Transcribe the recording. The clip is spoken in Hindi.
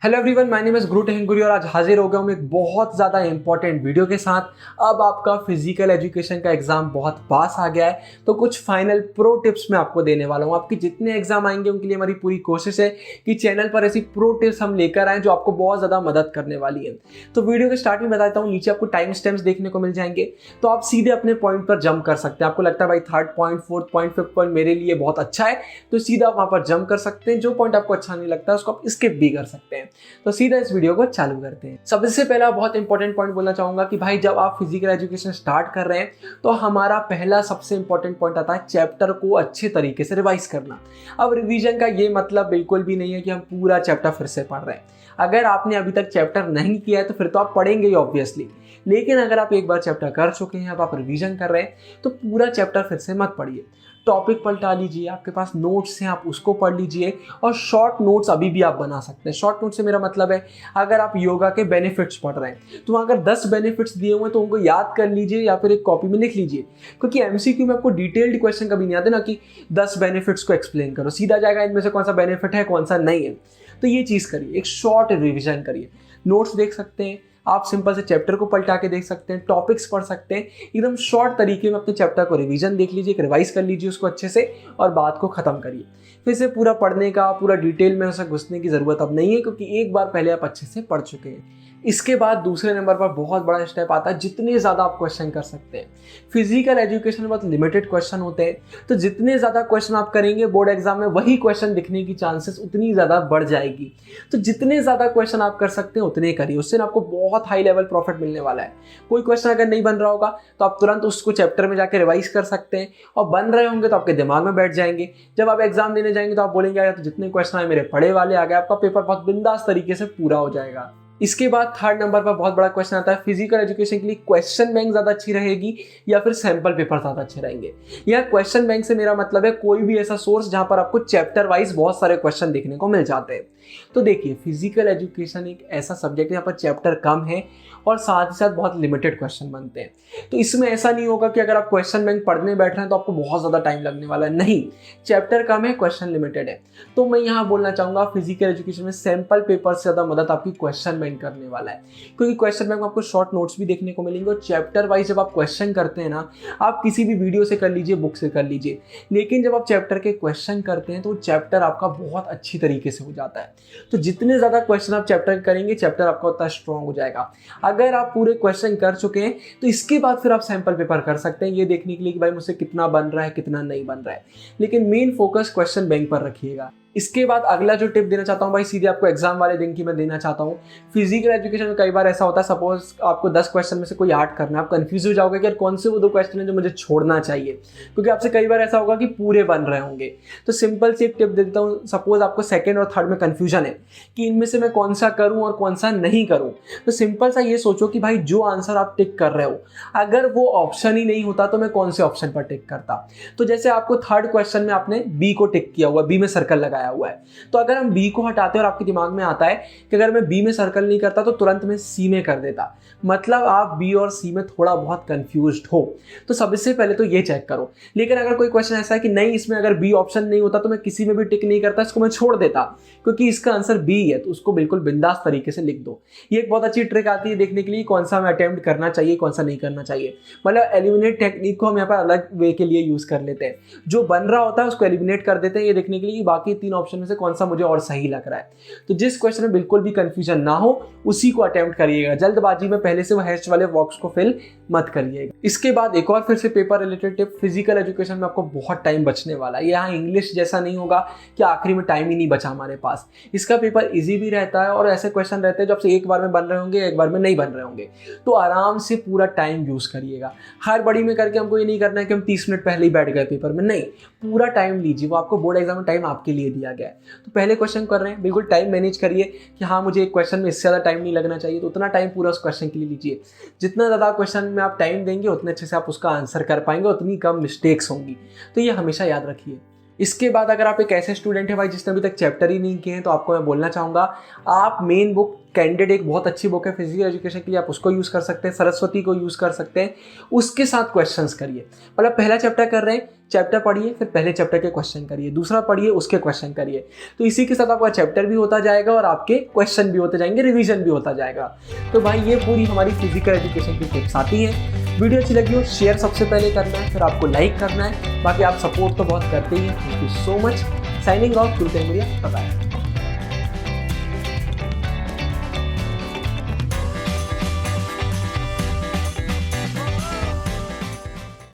Hello everyone, my name is गुरु टेहनगुरी और आज हाजिर हो गया हूँ एक बहुत ज़्यादा इंपॉर्टेंट वीडियो के साथ। अब आपका फिजिकल एजुकेशन का एग्जाम बहुत पास आ गया है, तो कुछ फाइनल प्रो टिप्स मैं आपको देने वाला हूँ। आपके जितने एग्जाम आएंगे उनके लिए हमारी पूरी कोशिश है कि चैनल पर ऐसी प्रो टिप्स हम लेकर आएँ जो आपको बहुत ज़्यादा मदद करने वाली है। तो वीडियो के स्टार्ट में बताता हूँ, नीचे आपको टाइम स्टैम्प्स देखने को मिल जाएंगे, तो आप सीधे अपने पॉइंट पर जंप कर सकते हैं। आपको लगता है भाई third point, fourth point, fifth point मेरे लिए बहुत अच्छा है, तो सीधा आप वहाँ पर जंप कर सकते हैं। जो पॉइंट आपको अच्छा नहीं लगता है उसको आप स्किप भी कर सकते हैं। तो सीधा इस वीडियो को चालू करते हैं। सबसे पहला बहुत इंपॉर्टेंट पॉइंट बोलना चाहूंगा कि भाई जब आप फिजिकल एजुकेशन स्टार्ट कर रहे हैं तो हमारा पहला सबसे इंपॉर्टेंट पॉइंट आता है चैप्टर को अच्छे तरीके से रिवाइज करना। अब रिवीजन का ये मतलब बिल्कुल भी नहीं है कि हम पूरा चैप्टर फिर से पढ़ रहे हैं। अगर आपने अभी तक चैप्टर नहीं किया है तो फिर तो आप पढ़ेंगे ही ऑब्वियसली, लेकिन अगर आप एक बार चैप्टर कर चुके हैं, अब आप रिवीजन कर रहे हैं, तो पूरा चैप्टर फिर से मत पढ़िए। टॉपिक पलटा लीजिए, आपके पास नोट्स हैं आप उसको पढ़ लीजिए, और शॉर्ट नोट्स अभी भी आप बना सकते हैं। शॉर्ट नोट से मेरा मतलब है, अगर आप योगा के बेनिफिट्स पढ़ रहे हैं तो वहाँ अगर 10 बेनिफिट्स दिए हुए हैं तो उनको याद कर लीजिए या फिर एक कॉपी में लिख लीजिए, क्योंकि एमसीक्यू में आपको डिटेल्ड क्वेश्चन कभी नहीं आते ना कि 10 बेनिफिट्स को एक्सप्लेन करो। सीधा जाएगा इनमें से कौन सा बेनिफिट है कौन सा नहीं है। तो ये चीज़ करिए, एक शॉर्ट रिविजन करिए। नोट्स देख सकते हैं आप, सिंपल से चैप्टर को पलटा के देख सकते हैं, टॉपिक्स पढ़ सकते हैं, एकदम शॉर्ट तरीके में अपने चैप्टर को रिवीजन देख लीजिए, एक रिवाइज कर लीजिए उसको अच्छे से और बात को खत्म करिए। फिर से पूरा पढ़ने का, पूरा डिटेल में उसे घुसने की जरूरत अब नहीं है, क्योंकि एक बार पहले आप अच्छे से पढ़ चुके हैं। इसके बाद दूसरे नंबर पर बहुत बड़ा स्टेप आता है, जितने ज़्यादा आप क्वेश्चन कर सकते हैं। फिजिकल एजुकेशन में बहुत लिमिटेड क्वेश्चन होते हैं, तो जितने ज़्यादा क्वेश्चन आप करेंगे बोर्ड एग्जाम में वही क्वेश्चन दिखने की चांसेस उतनी ज़्यादा बढ़ जाएगी। तो जितने ज़्यादा क्वेश्चन आप कर सकते हैं उतने करिए, उससे आपको बहुत हाई लेवल प्रॉफिट मिलने वाला है। कोई क्वेश्चन अगर नहीं बन रहा होगा तो आप तुरंत उसको चैप्टर में जाकर रिवाइज कर सकते हैं, और बन रहे होंगे तो आपके दिमाग में बैठ जाएंगे। जब आप एग्जाम देने जाएंगे तो आप बोलेंगे यार तो जितने क्वेश्चन आए मेरे पढ़े वाले आ गए। आपका पेपर बहुत बिंदास तरीके से पूरा हो जाएगा। इसके बाद थर्ड नंबर पर बहुत बड़ा क्वेश्चन आता है, फिजिकल एजुकेशन के लिए क्वेश्चन बैंक ज्यादा अच्छी रहेगी या फिर सैंपल पेपर ज्यादा अच्छे रहेंगे। यह क्वेश्चन बैंक से मेरा मतलब है कोई भी ऐसा सोर्स जहां पर आपको चैप्टर वाइज बहुत सारे क्वेश्चन देखने को मिल जाते हैं। तो देखिए, फिजिकल एजुकेशन एक ऐसा सब्जेक्ट है यहाँ पर चैप्टर कम है और साथ ही साथ बहुत लिमिटेड क्वेश्चन बनते हैं। तो इसमें ऐसा नहीं होगा कि अगर आप क्वेश्चन बैंक पढ़ने बैठ रहे हैं तो आपको बहुत ज़्यादा टाइम लगने वाला है। नहीं, चैप्टर कम है, क्वेश्चन लिमिटेड है। तो मैं यहाँ बोलना चाहूँगा फिजिकल एजुकेशन में सैंपल पेपर से ज़्यादा मदद आपकी क्वेश्चन बैंक करने वाला है, क्योंकि क्वेश्चन बैंक में आपको शॉर्ट नोट्स भी देखने को मिलेंगे। और चैप्टर वाइज जब आप क्वेश्चन करते हैं ना, आप किसी भी वीडियो से कर लीजिए, बुक से कर लीजिए, लेकिन जब आप चैप्टर के क्वेश्चन करते हैं तो चैप्टर आपका बहुत अच्छी तरीके से हो जाता है। तो जितने ज़्यादा क्वेश्चन आप चैप्टर करेंगे, चैप्टर आपका उतना स्ट्रॉन्ग हो जाएगा। अगर आप पूरे क्वेश्चन कर चुके हैं तो इसके बाद फिर आप सैंपल पेपर कर सकते हैं, ये देखने के लिए कि भाई मुझसे कितना बन रहा है कितना नहीं बन रहा है, लेकिन मेन फोकस क्वेश्चन बैंक पर रखिएगा। इसके बाद अगला जो टिप देना चाहता हूँ भाई, सीधे आपको एग्जाम वाले दिन की मैं देना चाहता हूँ। फिजिकल एजुकेशन में कई बार ऐसा होता है, सपोज आपको 10 क्वेश्चन में से कोई 8 करना है, आप कंफ्यूज हो जाओगे कि यार कौन से वो 2 क्वेश्चन है जो मुझे छोड़ना चाहिए, क्योंकि आपसे कई बार ऐसा होगा कि पूरे बन रहे होंगे। तो सिंपल सी एक टिप दे देता हूँ, सपोज आपको सेकेंड और थर्ड में कंफ्यूजन है कि इनमें से मैं कौन सा करूँ और कौन सा नहीं करूँ, तो सिंपल सा ये सोचो कि भाई जो आंसर आप टिक कर रहे हो, अगर वो ऑप्शन ही नहीं होता तो मैं कौन से ऑप्शन पर टिक करता। तो जैसे आपको थर्ड क्वेश्चन में आपने बी को टिक किया हुआ, बी में सर्कल लगाया हुआ है, तो अगर हम बी को हटाते हैं और आपके दिमाग में आता है कि अगर मैं बी में सर्कल नहीं करता तो तुरंत मैं सी में कर देता, मतलब आप बी और सी में थोड़ा बहुत कंफ्यूज्ड हो। तो सबसे पहले तो ये चेक करो। लेकिन अगर कोई क्वेश्चन ऐसा है कि नहीं इसमें अगर बी ऑप्शन नहीं होता तो मैं किसी में भी टिक नहीं करता, इसको मैं छोड़ देता क्योंकि इसका आंसर बी है, तो उसको बिल्कुल बिंदास तरीके से लिख दो। ये एक बहुत अच्छी ट्रिक आती है देखने के लिए कौन सा हमें अटेम्प्ट करना चाहिए कौन सा नहीं करना चाहिए। मतलब एलिमिनेट टेक्निक को हम यहाँ पर अलग वे के लिए यूज कर लेते हैं, जो बन रहा होता है उसको एलिमिनेट कर देते हैं, ये देखने के लिए बाकी 3 ऑप्शन में से कौन सा मुझे और सही लग रहा है। तो जिस क्वेश्चन में बिल्कुल भी कंफ्यूजन ना हो उसी को अटेम्प्ट करिएगा, जल्दबाजी में पहले से वो हैश वाले बॉक्स को फिल मत करिएगा। इसके बाद एक और फिर से paper related tip, physical education में आपको बहुत टाइम बचने वाला है। यहाँ इंग्लिश जैसा नहीं होगा कि आखिरी में टाइम ही नहीं बचा हमारे पास। इसका पेपर इजी भी रहता है और ऐसे क्वेश्चन रहते हैं जो आपसे एक बार में बन रहे होंगे एक बार में नहीं बन रहे होंगे, तो आराम से पूरा टाइम यूज करिएगा। हर बड़ी में करके हमको ये नहीं करना है कि हम 30 मिनट पहले ही बैठ गए पेपर में, नहीं, पूरा टाइम लीजिए। वो आपको बोर्ड एग्जाम में टाइम आपके लिए दिया गया है। तो पहले क्वेश्चन कर रहे हैं, बिल्कुल टाइम मैनेज करिए कि हाँ मुझे एक क्वेश्चन में इससे ज़्यादा टाइम नहीं लगना चाहिए, तो उतना टाइम पूरा उस क्वेश्चन के लिए लीजिए। जितना ज़्यादा क्वेश्चन में आप टाइम देंगे उतने अच्छे से आप उसका आंसर कर पाएंगे, उतनी कम मिस्टेक्स होंगी। तो ये हमेशा याद रखिए। इसके बाद अगर आप एक ऐसे स्टूडेंट है भाई जिसने अभी तक चैप्टर ही नहीं किए हैं, तो आपको मैं बोलना चाहूँगा आप मेन बुक कैंडिड एक बहुत अच्छी बुक है फिजिकल एजुकेशन के लिए, आप उसको यूज़ कर सकते हैं, सरस्वती को यूज़ कर सकते हैं। उसके साथ क्वेश्चंस करिए, मतलब पहला चैप्टर कर रहे हैं, चैप्टर पढ़िए, फिर पहले चैप्टर के क्वेश्चन करिए, दूसरा पढ़िए, उसके क्वेश्चन करिए। तो इसी के साथ आपका चैप्टर भी होता जाएगा और आपके क्वेश्चन भी होते जाएंगे, रिवीजन भी होता जाएगा। तो भाई ये पूरी हमारी फिजिकल एजुकेशन की टिप्स आती हैं। वीडियो अच्छी लगी हो शेयर सबसे पहले करना है, फिर आपको लाइक करना है, बाकी आप सपोर्ट तो बहुत करते ही हैं। Thank you so much. Signing off, bye bye.